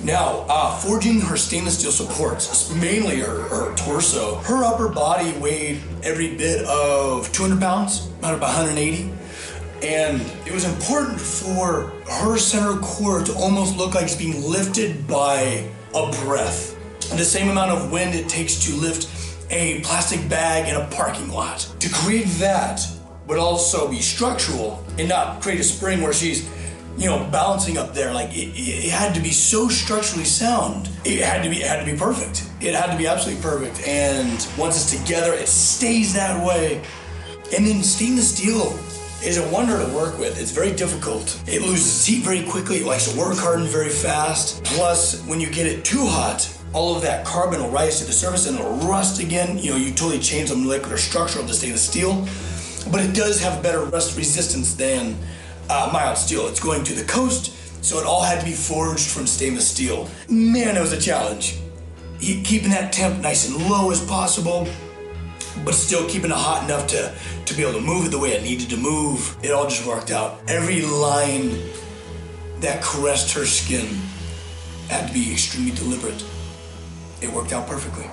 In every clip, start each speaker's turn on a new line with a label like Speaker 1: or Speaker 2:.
Speaker 1: Now, forging her stainless steel supports, mainly her torso, her upper body weighed every bit of 200 pounds, about 180. And it was important for her center core to almost look like it's being lifted by a breath. The same amount of wind it takes to lift a plastic bag in a parking lot. To create that would also be structural and not create a spring where she's balancing up there. Like it had to be so structurally sound. It had to be perfect. It had to be absolutely perfect. And once it's together, it stays that way. And then stainless steel is a wonder to work with. It's very difficult. It loses heat very quickly. It likes to work harden very fast. Plus, when you get it too hot, all of that carbon will rise to the surface and it'll rust again. You totally change the molecular structure of the stainless steel. But it does have better rust resistance than mild steel. It's going to the coast, so it all had to be forged from stainless steel. Man, it was a challenge. Keeping that temp nice and low as possible, but still keeping it hot enough to be able to move it the way it needed to move. It all just worked out. Every line that caressed her skin had to be extremely deliberate. It worked out perfectly.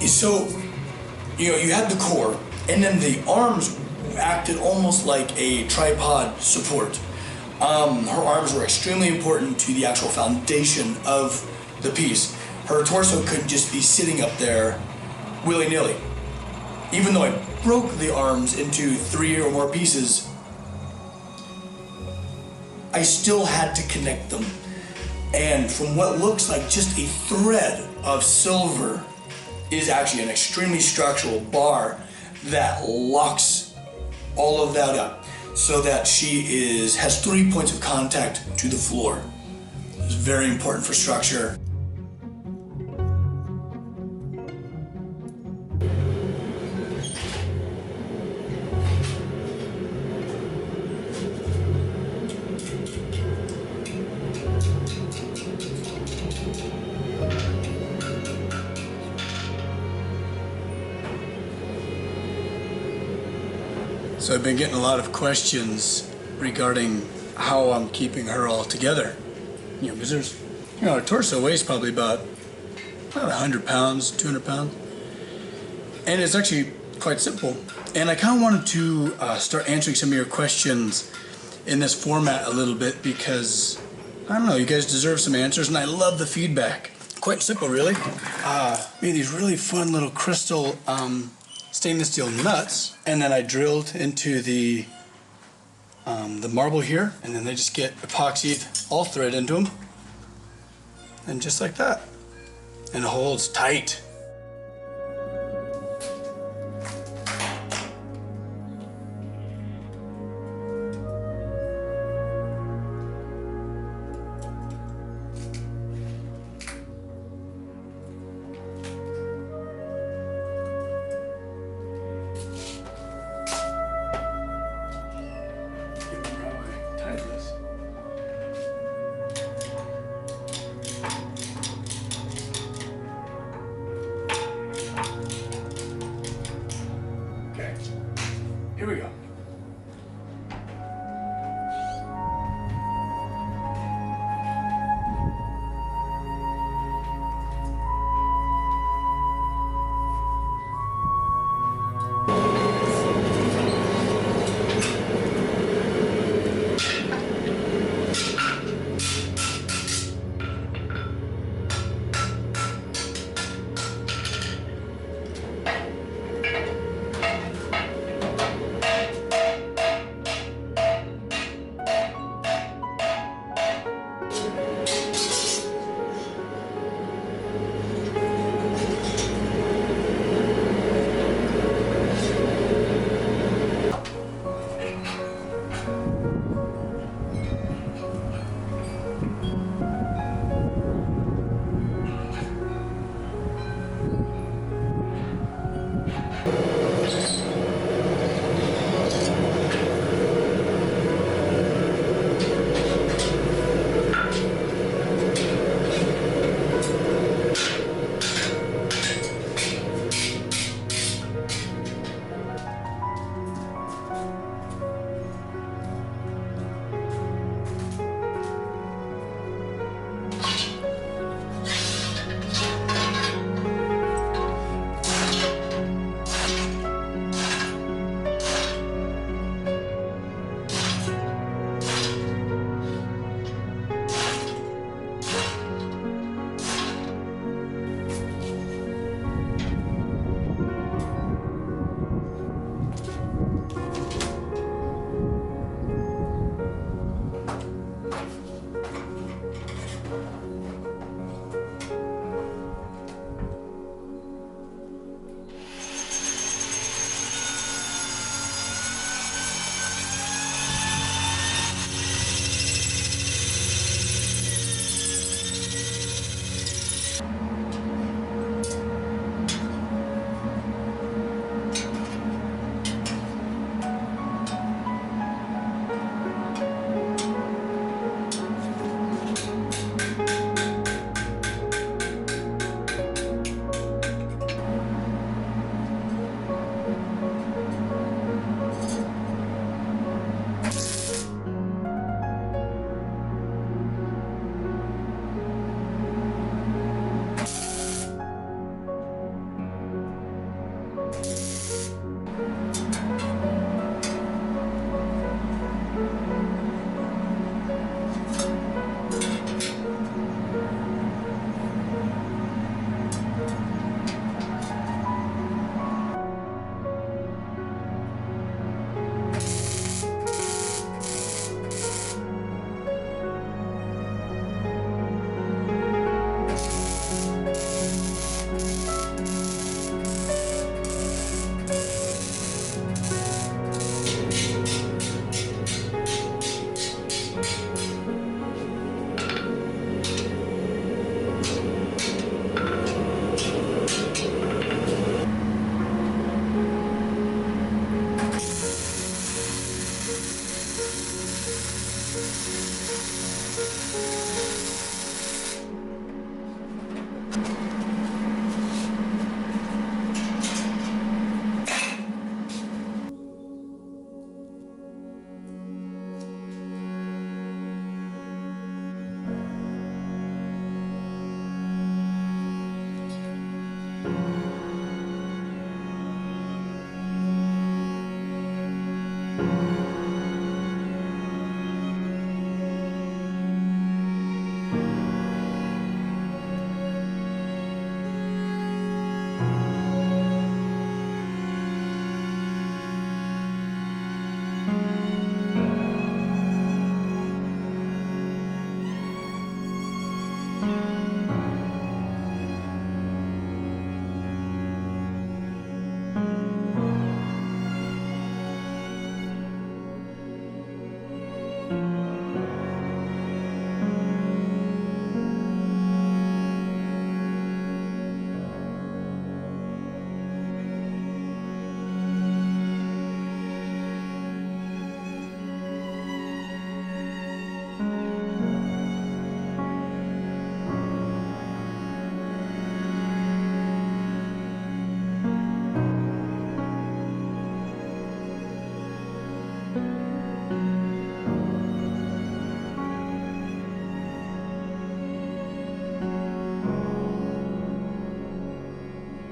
Speaker 1: So, you had the core, and then the arms acted almost like a tripod support. Her arms were extremely important to the actual foundation of the piece. Her torso couldn't just be sitting up there willy-nilly. Even though I broke the arms into 3 or more pieces, I still had to connect them. And from what looks like just a thread of silver is actually an extremely structural bar that locks all of that up so that she has 3 points of contact to the floor. It's very important for structure. So I've been getting a lot of questions regarding how I'm keeping her all together. Because there's, her torso weighs probably about 100 pounds, 200 pounds. And it's actually quite simple. And I kind of wanted to start answering some of your questions in this format a little bit because, I don't know, you guys deserve some answers and I love the feedback. Quite simple, really. Made these really fun little crystal stainless steel nuts, and then I drilled into the marble here, and then they just get epoxied all thread into them, and just like that, and it holds tight. Here we go.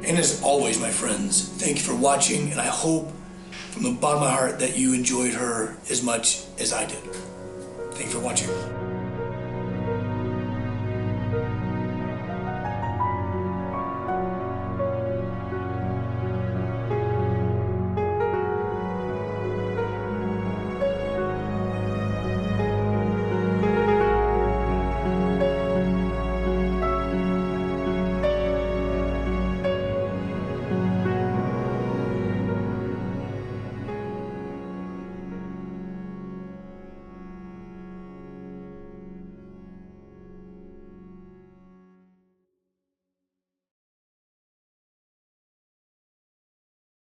Speaker 1: And as always, my friends, thank you for watching, and I hope from the bottom of my heart that you enjoyed her as much as I did. Thank you for watching.